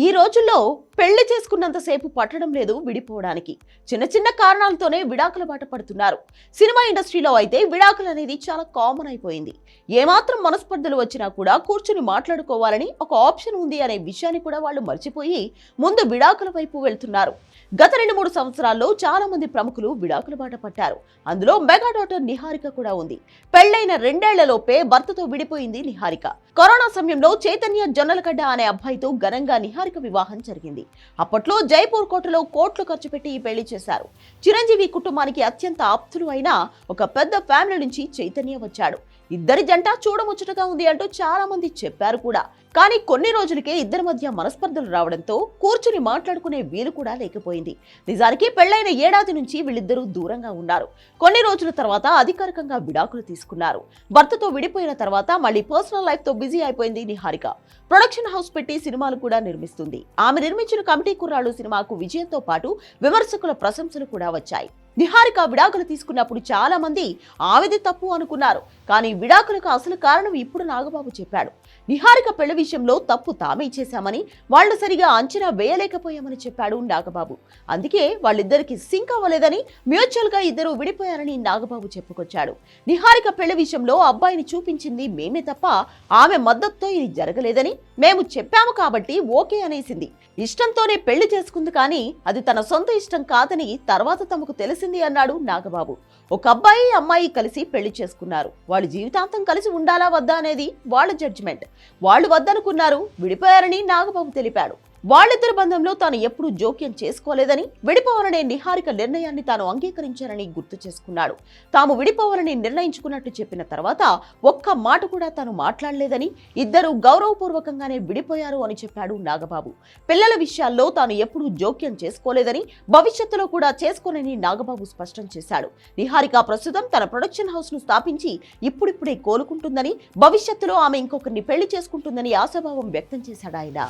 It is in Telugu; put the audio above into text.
ఈ రోజుల్లో పెళ్లి చేసుకున్నంతసేపు పట్టడం లేదు విడిపోవడానికి. చిన్న చిన్న కారణాలతోనే విడాకుల బాట పడుతున్నారు. సినిమా ఇండస్ట్రీలో అయితే విడాకులు అనేది చాలా కామన్ అయిపోయింది. ఏమాత్రం మనస్పర్ధలు వచ్చినా కూడా కూర్చుని మాట్లాడుకోవాలని ఒక ఆప్షన్ ఉంది అనే విషయాన్ని కూడా వాళ్ళు మర్చిపోయి ముందు విడాకుల వైపు వెళ్తున్నారు. గత 2-3 సంవత్సరాల్లో చాలా మంది ప్రముఖులు విడాకుల బాట పట్టారు. అందులో మెగా డాటర్ నిహారిక కూడా ఉంది. పెళ్లైన 2 ఏళ్లలోపే భర్తతో విడిపోయింది నిహారిక. కరోనా సమయంలో చైతన్య జొన్నలగడ్డ అనే అబ్బాయితో ఘనంగా నిహారిక వివాహం జరిగింది. అప్పట్లో జైపూర్ కోటలో కోట్లు ఖర్చు పెట్టి ఈ పెళ్లి చేశారు. చిరంజీవి కుటుంబానికి అత్యంత ఆప్తులు అయిన ఒక పెద్ద ఫ్యామిలీ నుంచి చైతన్య వచ్చాడు. ఇద్దరి జంట చూడముచ్చటగా ఉంది అంటూ చాలా మంది చెప్పారు కూడా. కానీ కొన్ని రోజులకే ఇద్దరి మధ్య మనస్పర్ధలు రావడంతో కూర్చుని మాట్లాడుకునే వీలు కూడా లేకపోయింది. నిజానికి పెళ్లైన ఏడాది నుంచి వీళ్ళిద్దరూ దూరంగా ఉన్నారు. కొన్ని రోజుల తర్వాత అధికారికంగా విడాకులు తీసుకున్నారు. భర్తతో విడిపోయిన తర్వాత మళ్ళీ పర్సనల్ లైఫ్ తో బిజీ అయిపోయింది నిహారిక. ప్రొడక్షన్ హౌస్ పెట్టి సినిమాలు కూడా నిర్మిస్తుంది. ఆమె నిర్మించిన కమిటీ కుర్రాళ్ళు సినిమాకు విజయంతో పాటు విమర్శకుల ప్రశంసలు కూడా వచ్చాయి. నిహారిక విడాకులు తీసుకున్నప్పుడు చాలా మంది ఆమెది తప్పు అనుకున్నారు. కానీ విడాకులకు అసలు కారణం ఇప్పుడు నాగబాబు చెప్పాడు. నిహారిక పెళ్లి విషయంలో తప్పు తామే చేశామని, వాళ్లు సరిగా అంచనా వేయలేకపోయామని చెప్పాడు నాగబాబు. అందుకే వాళ్ళిద్దరికి సింక్ అవ్వలేదని, మ్యూచువల్ గా ఇద్దరు విడిపోయారని నాగబాబు చెప్పుకొచ్చాడు. నిహారిక పెళ్లి విషయంలో అబ్బాయిని చూపించింది మేమే తప్ప ఆమె మద్దతుతో ఇది జరగలేదని మేము చెప్పాము కాబట్టి ఓకే అనేసింది. ఇష్టంతోనే పెళ్లి చేసుకుంది కానీ అది తన సొంత ఇష్టం కాదని తర్వాత తమకు తెలిసింది అన్నాడు నాగబాబు. ఒక అబ్బాయి అమ్మాయి కలిసి పెళ్లి చేసుకున్నారు. వాళ్ళు జీవితాంతం కలిసి ఉండాలా వద్దా అనేది వాళ్ళ జడ్జిమెంట్. వాళ్ళు వద్దనుకున్నారు, విడిపోయారని నాగబాబు తెలిపాడు. వాళ్ళిద్దరి బంధంలో తాను ఎప్పుడూ జోక్యం చేసుకోలేదని, విడిపోవాలనే నిహారిక నిర్ణయాన్ని తాను అంగీకరించారని గుర్తు చేసుకున్నాడు. తాము విడిపోవాలని నిర్ణయించుకున్నట్టు చెప్పిన తర్వాత ఒక్క మాట కూడా తాను మాట్లాడలేదని, ఇద్దరు గౌరవపూర్వకంగానే విడిపోయారు అని చెప్పాడు నాగబాబు. పిల్లల విషయాల్లో తాను ఎప్పుడూ జోక్యం చేసుకోలేదని, భవిష్యత్తులో కూడా చేసుకోనని నాగబాబు స్పష్టం చేశాడు. నిహారిక ప్రస్తుతం తన ప్రొడక్షన్ హౌస్ ను స్థాపించి ఇప్పుడిప్పుడే కోలుకుంటుందని, భవిష్యత్తులో ఆమె ఇంకొకరిని పెళ్లి చేసుకుంటుందని ఆశాభావం వ్యక్తం చేశాడు ఆయన.